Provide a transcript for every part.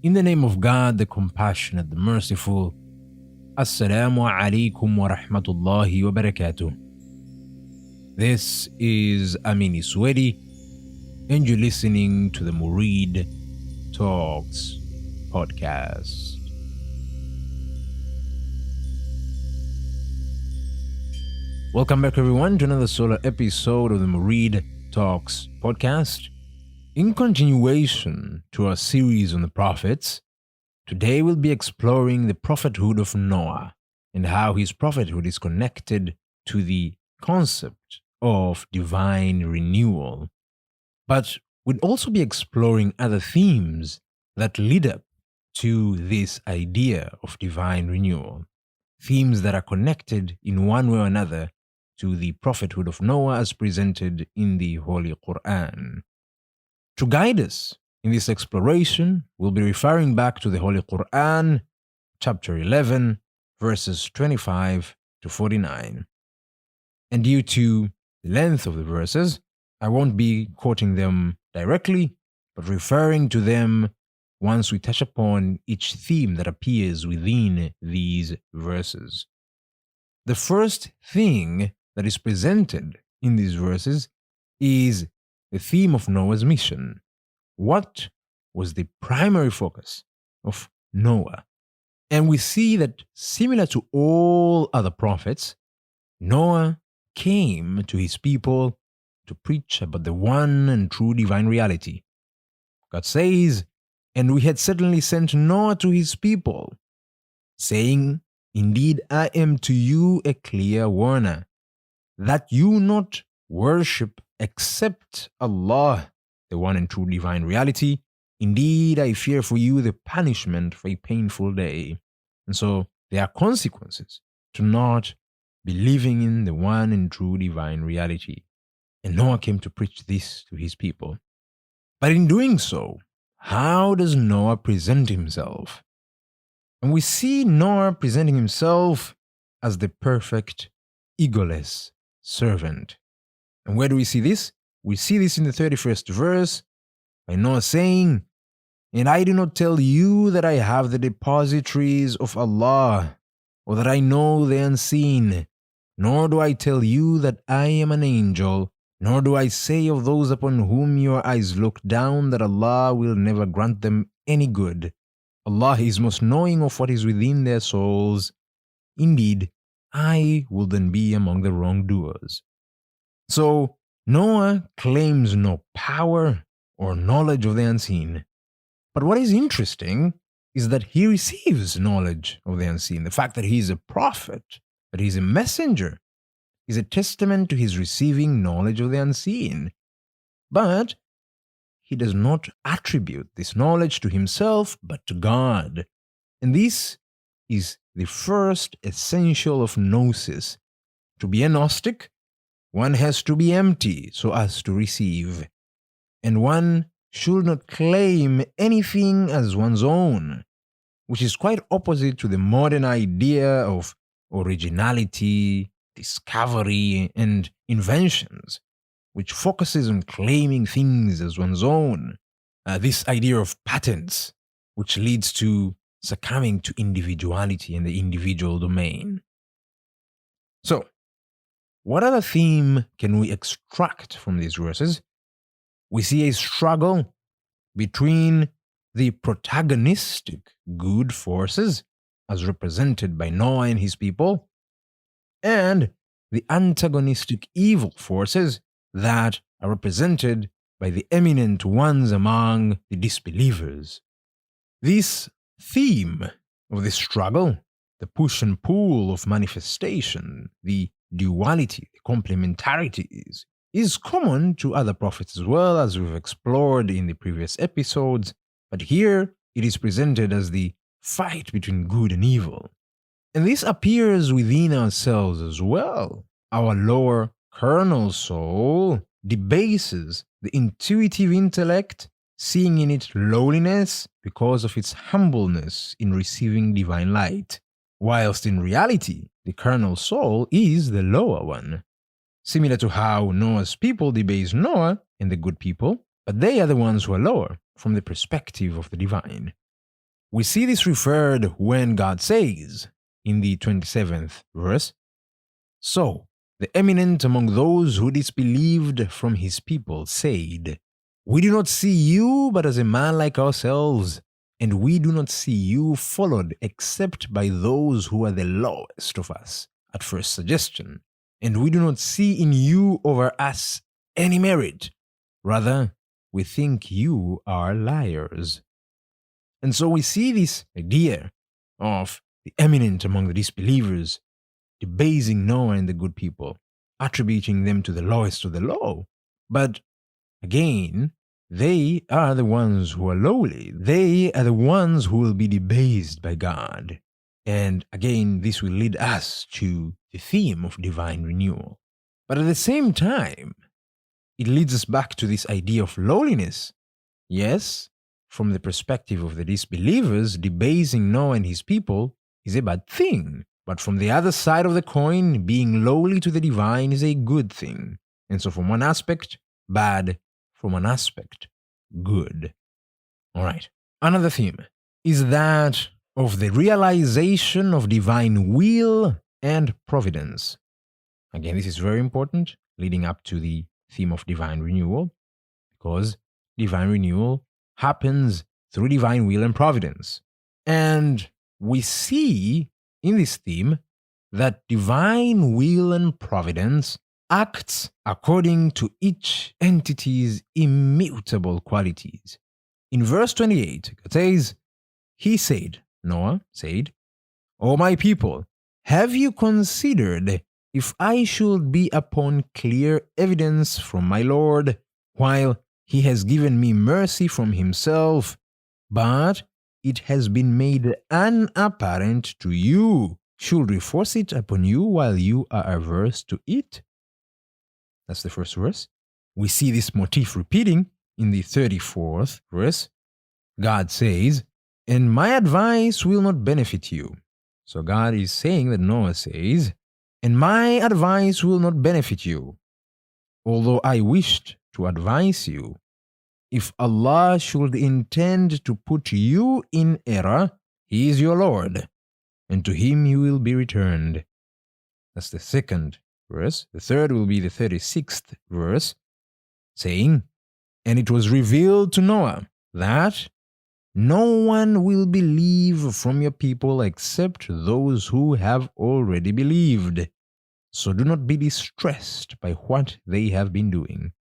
In the name of God, the Compassionate, the Merciful. Assalamu alaikum wa rahmatullahi wa barakatuh. This is Amini Swedi, and you're listening to the Murid Talks podcast. Welcome back, everyone, to another solo episode of the Murid Talks podcast. In continuation to our series on the prophets, today we'll be exploring the prophethood of Noah and how his prophethood is connected to the concept of divine renewal. But we'll also be exploring other themes that lead up to this idea of divine renewal, themes that are connected in one way or another to the prophethood of Noah as presented in the Holy Qur'an. To guide us in this exploration, we'll be referring back to the Holy Qur'an, chapter 11, verses 25 to 49. And due to the length of the verses, I won't be quoting them directly, but referring to them once we touch upon each theme that appears within these verses. The first thing that is presented in these verses is the theme of Noah's mission. What was the primary focus of Noah? And we see that, similar to all other prophets, Noah came to his people to preach about the one and true divine reality. God says, "And we had certainly sent Noah to his people, saying, Indeed, I am to you a clear warner, that you not worship except Allah, the one and true divine reality. Indeed, I fear for you the punishment for a painful day." And so there are consequences to not believing in the one and true divine reality. And Noah came to preach this to his people. But in doing so, how does Noah present himself? And we see Noah presenting himself as the perfect, egoless servant. And where do we see this? We see this in the 31st verse by Noah saying, "And I do not tell you that I have the depositories of Allah, or that I know the unseen, nor do I tell you that I am an angel, nor do I say of those upon whom your eyes look down that Allah will never grant them any good. Allah is most knowing of what is within their souls. Indeed, I will then be among the wrongdoers." So Noah claims no power or knowledge of the unseen. But what is interesting is that he receives knowledge of the unseen. The fact that he is a prophet, that he is a messenger, is a testament to his receiving knowledge of the unseen. But he does not attribute this knowledge to himself, but to God. And this is the first essential of gnosis. To be a Gnostic, one has to be empty so as to receive. And one should not claim anything as one's own, which is quite opposite to the modern idea of originality, discovery, and inventions, which focuses on claiming things as one's own. This idea of patents, which leads to succumbing to individuality and the individual domain. So, what other theme can we extract from these verses? We see a struggle between the protagonistic good forces, as represented by Noah and his people, and the antagonistic evil forces that are represented by the eminent ones among the disbelievers. This theme of the struggle, the push and pull of manifestation, the duality, the complementarities, is common to other prophets as well, as we've explored in the previous episodes, but here it is presented as the fight between good and evil. And this appears within ourselves as well. Our lower kernel soul debases the intuitive intellect, seeing in it lowliness because of its humbleness in receiving divine light, whilst in reality, the kernel soul is the lower one. Similar to how Noah's people debase Noah and the good people, but they are the ones who are lower from the perspective of the divine. We see this referred when God says in the 27th verse, "So the eminent among those who disbelieved from his people said, We do not see you but as a man like ourselves, and we do not see you followed except by those who are the lowest of us at first suggestion, and we do not see in you over us any merit. Rather, we think you are liars." And so we see this idea of the eminent among the disbelievers debasing Noah and the good people, attributing them to the lowest of the low. But again, they are the ones who are lowly. They are the ones who will be debased by God. And again, this will lead us to the theme of divine renewal. But at the same time, it leads us back to this idea of lowliness. Yes, from the perspective of the disbelievers, debasing Noah and his people is a bad thing. But from the other side of the coin, being lowly to the divine is a good thing. And so from one aspect, bad. From one aspect, good. All right. Another theme is that of the realization of divine will and providence. Again, this is very important, leading up to the theme of divine renewal, because divine renewal happens through divine will and providence. And we see in this theme that divine will and providence acts according to each entity's immutable qualities. In verse 28, it says, "He said," Noah said, "O my people, have you considered if I should be upon clear evidence from my Lord, while he has given me mercy from himself, but it has been made unapparent to you? Should we force it upon you while you are averse to it?" That's the first verse. We see this motif repeating in the 34th verse. God says, "And my advice will not benefit you." So God is saying that Noah says, "And my advice will not benefit you, although I wished to advise you. If Allah should intend to put you in error, He is your Lord, and to Him you will be returned." That's the second verse. The third will be the 36th verse, saying, "And it was revealed to Noah that no one will believe from your people except those who have already believed. So do not be distressed by what they have been doing."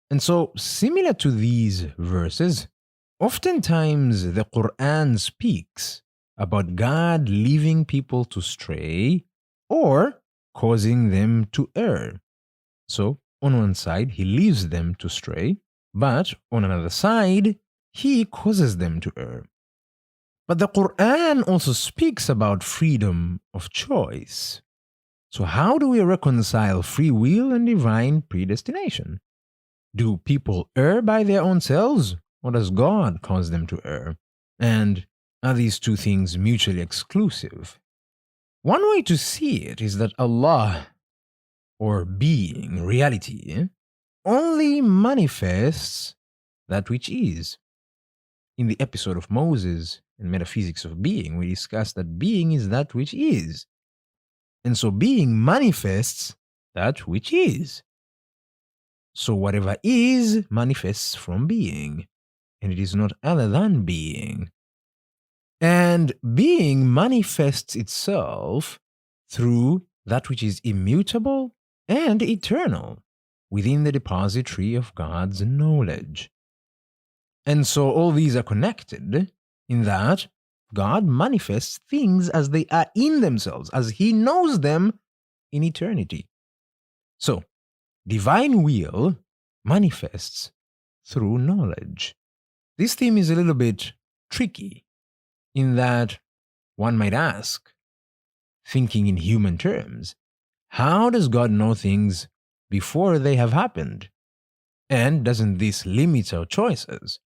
And so, similar to these verses, oftentimes the Qur'an speaks about God leaving people to stray or causing them to err. So, on one side, He leaves them to stray, but on another side, He causes them to err. But the Qur'an also speaks about freedom of choice. So, how do we reconcile free will and divine predestination? Do people err by their own selves, or does God cause them to err? And are these two things mutually exclusive? One way to see it is that Allah, or being, reality, only manifests that which is. In the episode of Moses and Metaphysics of Being, we discussed that being is that which is. And so being manifests that which is. So whatever is manifests from being, and it is not other than being. And being manifests itself through that which is immutable and eternal within the depository of God's knowledge. And so all these are connected in that God manifests things as they are in themselves, as He knows them in eternity. So, divine will manifests through knowledge. This theme is a little bit tricky in that one might ask, thinking in human terms, how does God know things before they have happened? And doesn't this limit our choices?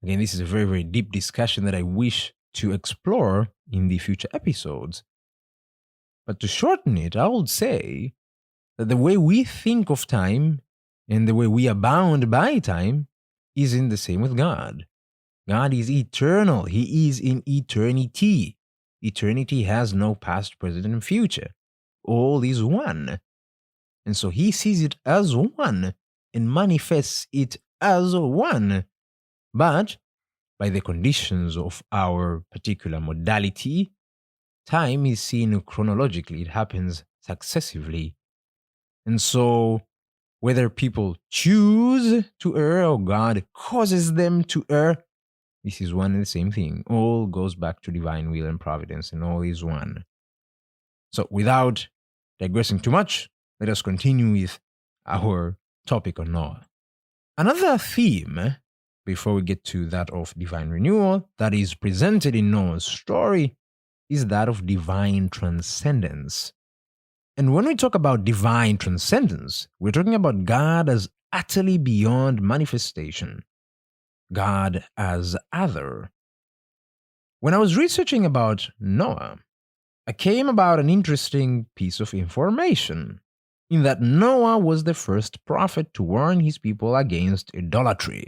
Again, this is a very, very deep discussion that I wish to explore in the future episodes. But to shorten it, I would say that the way we think of time and the way we are bound by time isn't the same with God. God is eternal. He is in eternity. Eternity has no past, present, and future. All is one. And so he sees it as one and manifests it as one. But by the conditions of our particular modality, time is seen chronologically. It happens successively. And so whether people choose to err or God causes them to err, this is one and the same thing. All goes back to divine will and providence, and all is one. So without digressing too much, let us continue with our topic on Noah. Another theme, before we get to that of divine renewal, that is presented in Noah's story is that of divine transcendence. And when we talk about divine transcendence, we're talking about God as utterly beyond manifestation, God as other. When I was researching about Noah, I came about an interesting piece of information in that Noah was the first prophet to warn his people against idolatry.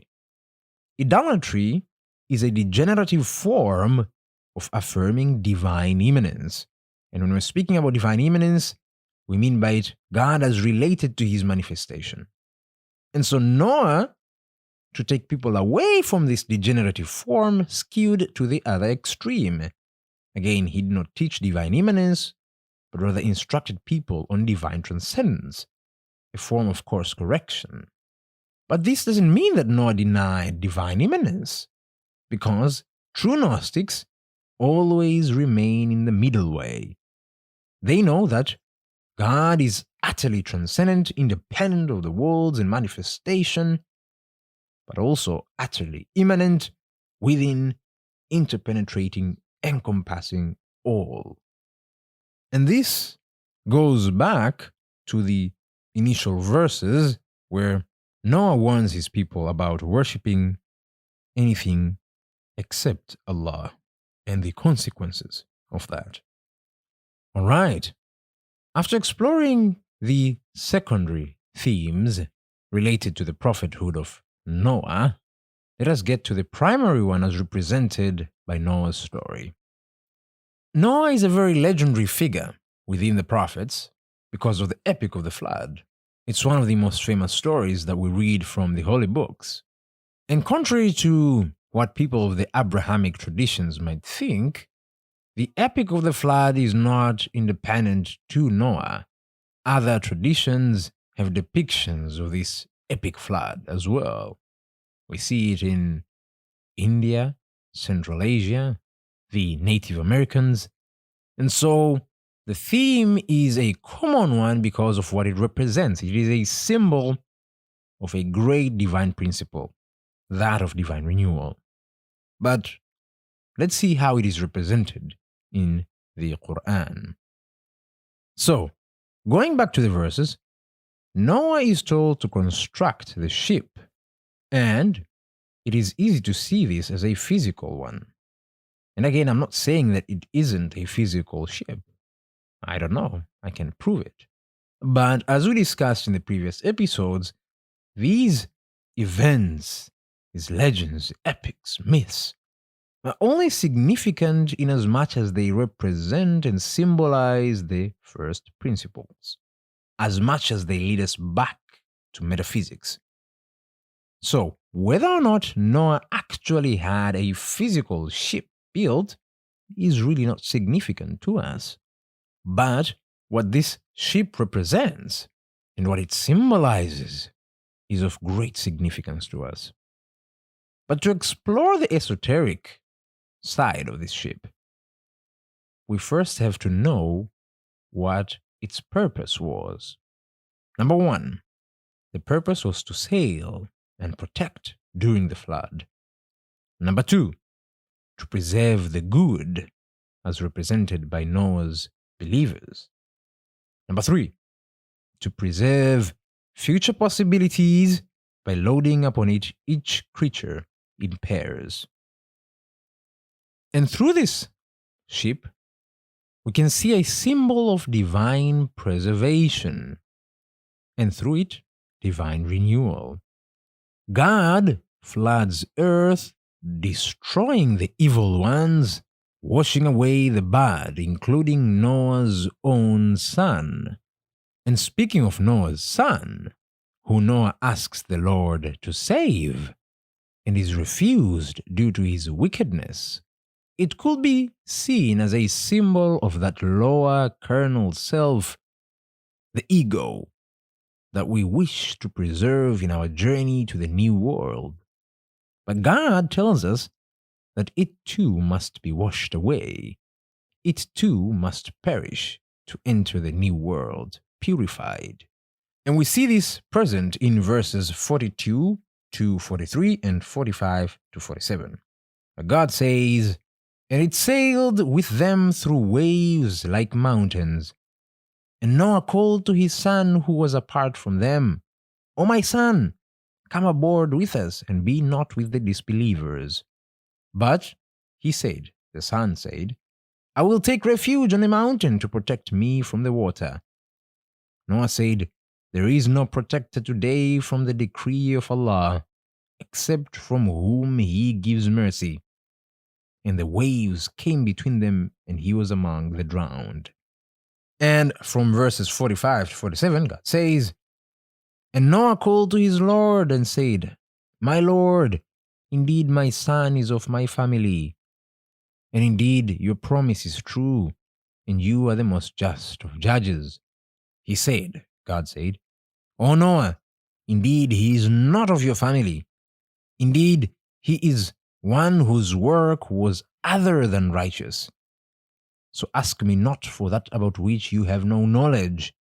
Idolatry is a degenerative form of affirming divine immanence. And when we're speaking about divine immanence, we mean by it God as related to his manifestation. And so Noah, to take people away from this degenerative form, skewed to the other extreme. Again, he did not teach divine immanence, but rather instructed people on divine transcendence, a form of course correction. But this doesn't mean that Noah denied divine immanence, because true Gnostics always remain in the middle way. They know that God is utterly transcendent, independent of the worlds and manifestation, but also utterly immanent, within, interpenetrating, encompassing all. And this goes back to the initial verses where Noah warns his people about worshipping anything except Allah and the consequences of that. All right. After exploring the secondary themes related to the prophethood of Noah, let us get to the primary one as represented by Noah's story. Noah is a very legendary figure within the prophets because of the epic of the flood. It's one of the most famous stories that we read from the holy books. And contrary to what people of the Abrahamic traditions might think, the epic of the flood is not independent to Noah. Other traditions have depictions of this epic flood as well. We see it in India, Central Asia, the Native Americans. And so the theme is a common one because of what it represents. It is a symbol of a great divine principle, that of divine renewal. But let's see how it is represented in the Qur'an. So, going back to the verses, Noah is told to construct the ship, and it is easy to see this as a physical one. And again, I'm not saying that it isn't a physical ship. I don't know. I can prove it. But as we discussed in the previous episodes, these events, these legends, epics, myths, are only significant in as much as they represent and symbolize the first principles, as much as they lead us back to metaphysics. So, whether or not Noah actually had a physical ship built is really not significant to us. But what this ship represents and what it symbolizes is of great significance to us. But to explore the esoteric side of this ship, we first have to know what its purpose was. Number one, the purpose was to sail and protect during the flood. Number two, to preserve the good as represented by Noah's believers. Number three, to preserve future possibilities by loading upon it each creature in pairs. And through this ship, we can see a symbol of divine preservation, and through it, divine renewal. God floods earth destroying the evil ones, washing away the bad, including Noah's own son. And speaking of Noah's son, who Noah asks the Lord to save, and is refused due to his wickedness, it could be seen as a symbol of that lower kernel self, the ego, that we wish to preserve in our journey to the new world. But God tells us that it too must be washed away. It too must perish to enter the new world, purified. And we see this present in verses 42 to 43 and 45 to 47. God says, "And it sailed with them through waves like mountains. And Noah called to his son who was apart from them, 'O my son, come aboard with us and be not with the disbelievers.' But he said, the son said, 'I will take refuge on a mountain to protect me from the water.' Noah said, 'There is no protector today from the decree of Allah, except from whom he gives mercy.' And the waves came between them, and he was among the drowned." And from verses 45 to 47, God says, "And Noah called to his Lord and said, 'My Lord, indeed my son is of my family. And indeed your promise is true, and you are the most just of judges.' He said, God said, 'O Noah, indeed he is not of your family. Indeed, he is one whose work was other than righteous. So ask me not for that about which you have no knowledge.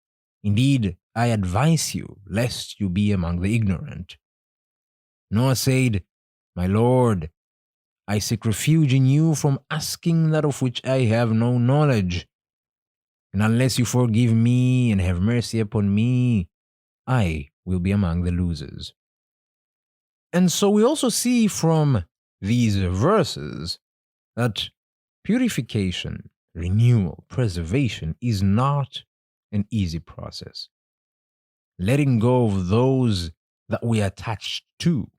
Indeed, I advise you, lest you be among the ignorant.' Noah said, 'My Lord, I seek refuge in you from asking that of which I have no knowledge. And unless you forgive me and have mercy upon me, I will be among the losers.'" And so we also see from these verses that purification, renewal, preservation is not an easy process. Letting go of those that we are attached to.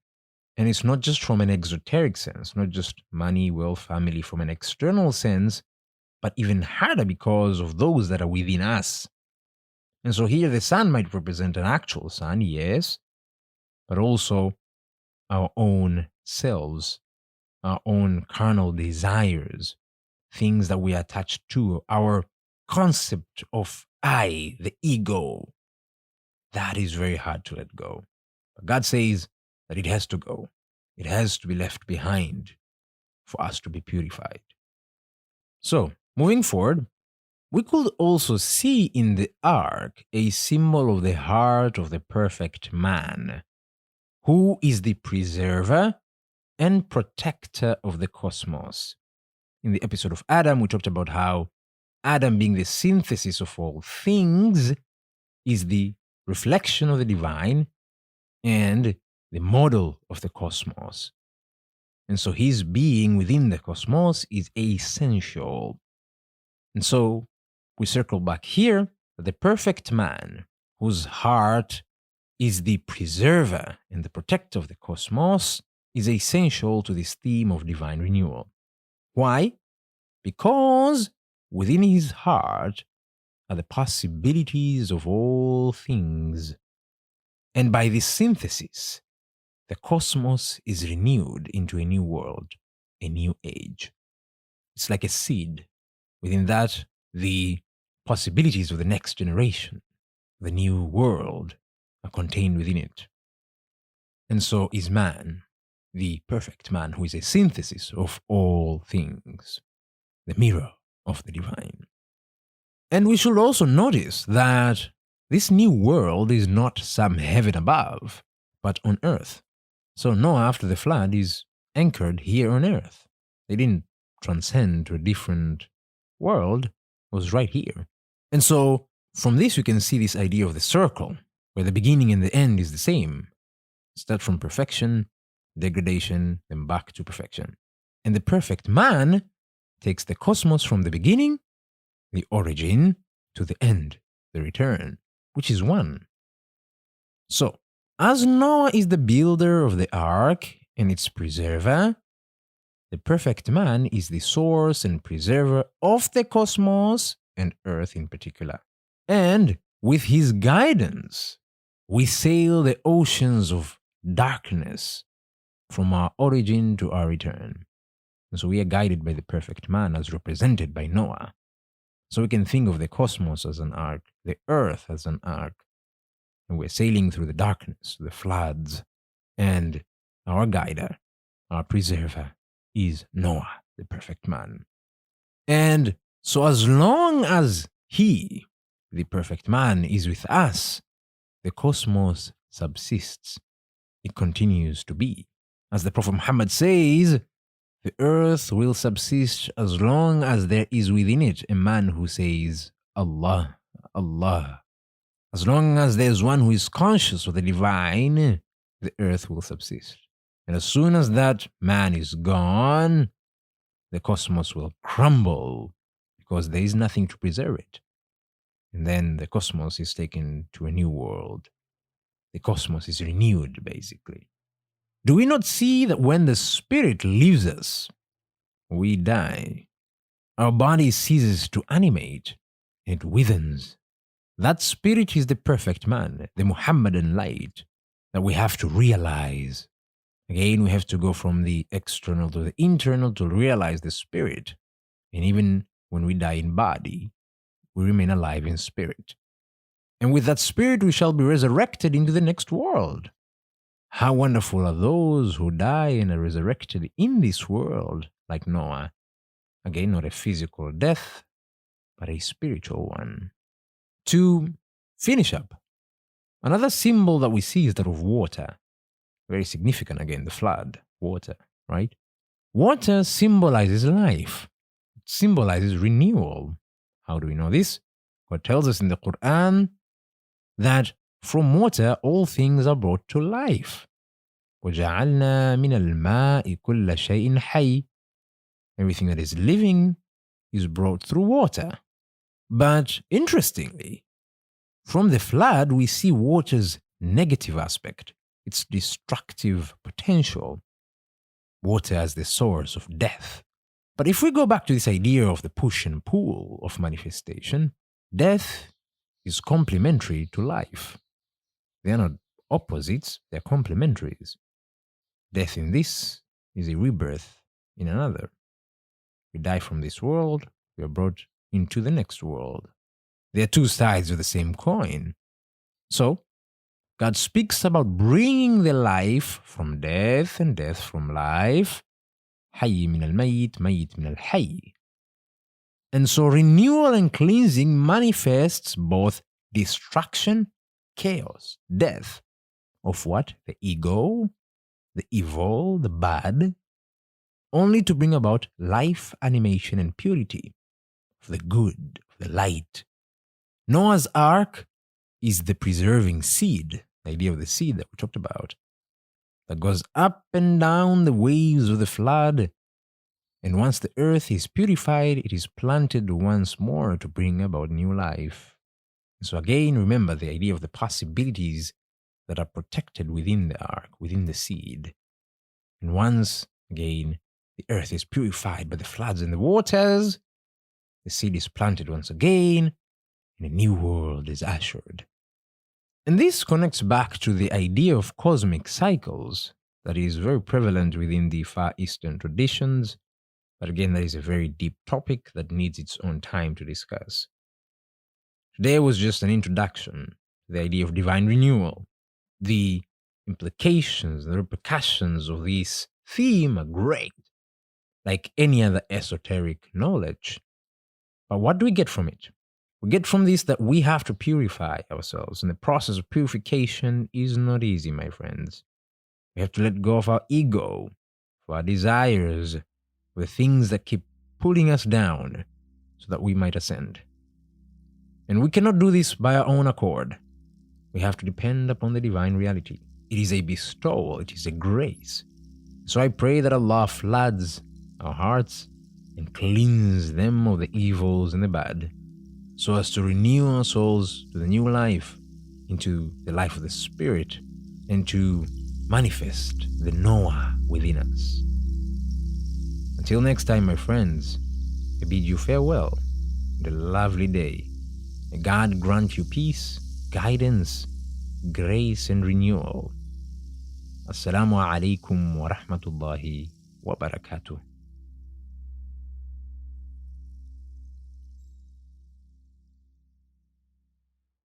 And it's not just from an exoteric sense, not just money, wealth, family from an external sense, but even harder because of those that are within us. And so here the son might represent an actual son, yes, but also our own selves, our own carnal desires, things that we are attached to, our concept of I, the ego. That is very hard to let go. But God says that it has to go. It has to be left behind for us to be purified. So, moving forward, we could also see in the ark a symbol of the heart of the perfect man, who is the preserver and protector of the cosmos. In the episode of Adam, we talked about how Adam, being the synthesis of all things, is the reflection of the divine and the model of the cosmos. And so his being within the cosmos is essential. And so we circle back here that the perfect man, whose heart is the preserver and the protector of the cosmos, is essential to this theme of divine renewal. Why? Because within his heart are the possibilities of all things. And by this synthesis, the cosmos is renewed into a new world, a new age. It's like a seed. Within that, the possibilities of the next generation, the new world, are contained within it. And so is man, the perfect man who is a synthesis of all things, the mirror of the divine. And we should also notice that this new world is not some heaven above, but on earth. So Noah, after the flood, is anchored here on earth. They didn't transcend to a different world, it was right here. And so from this, we can see this idea of the circle, where the beginning and the end is the same. Start from perfection, degradation, then back to perfection. And the perfect man takes the cosmos from the beginning, the origin, to the end, the return, which is one. So, as Noah is the builder of the ark and its preserver, The perfect man is the source and preserver of the cosmos and earth in particular. And with his guidance, we sail the oceans of darkness from our origin to our return. And so we are guided by the perfect man as represented by Noah. So we can think of the cosmos as an ark, the earth as an ark, and we're sailing through the darkness, the floods, and our guider, our preserver, is Noah, the perfect man. And so as long as he, the perfect man, is with us, the cosmos subsists. It continues to be. As the Prophet Muhammad says, the earth will subsist as long as there is within it a man who says, Allah, Allah. As long as there's one who is conscious of the divine, the earth will subsist. And as soon as that man is gone, the cosmos will crumble because there is nothing to preserve it. And then the cosmos is taken to a new world. The cosmos is renewed, basically. Do we not see that when the spirit leaves us, we die? Our body ceases to animate, it withens. That spirit is the perfect man, the Muhammadan light, that we have to realize. Again, we have to go from the external to the internal to realize the spirit. And even when we die in body, we remain alive in spirit. And with that spirit, we shall be resurrected into the next world. How wonderful are those who die and are resurrected in this world, like Noah. Again, not a physical death, but a spiritual one. To finish up, another symbol that we see is that of water. Very significant again, the flood, water, right? Water symbolizes life. It symbolizes renewal. How do we know this? God tells us in the Qur'an that from water all things are brought to life. وَجَعَلْنَا مِنَ الْمَاءِ كُلَّ شَيْءٍ حَيٍّ. Everything that is living is brought through water. But interestingly, from the flood we see water's negative aspect, its destructive potential. Water as the source of death. But if we go back to this idea of the push and pull of manifestation, death is complementary to life. They are not opposites, they are complementaries. Death in this is a rebirth in another. We die from this world, we are brought into the next world. They are two sides of the same coin. So, God speaks about bringing the life from death and death from life. حي من الميت, ميت من الحي. And so renewal and cleansing manifests both destruction, chaos, death of what? The ego, the evil, the bad, only to bring about life, animation, and purity of the good, of the light. Noah's ark is the preserving seed, the idea of the seed that we talked about, that goes up and down the waves of the flood. And once the earth is purified, it is planted once more to bring about new life. So again, remember the idea of the possibilities that are protected within the ark, within the seed. And once again, the earth is purified by the floods and the waters, the seed is planted once again, and a new world is ushered. And this connects back to the idea of cosmic cycles that is very prevalent within the Far Eastern traditions. But again, that is a very deep topic that needs its own time to discuss. Today was just an introduction to the idea of divine renewal. The implications, the repercussions of this theme are great, like any other esoteric knowledge. But what do we get from it? We get from this that we have to purify ourselves, and the process of purification is not easy, my friends. We have to let go of our ego, of our desires, the things that keep pulling us down so that we might ascend. And we cannot do this by our own accord. We have to depend upon the divine reality. It is a bestowal, it is a grace. So I pray that Allah floods our hearts and cleanse them of the evils and the bad, so as to renew our souls to the new life, into the life of the Spirit, and to manifest the Noah within us. Until next time, my friends, I bid you farewell and a lovely day. May God grant you peace, guidance, grace, and renewal. Assalamu alaikum wa rahmatullahi wa barakatuh.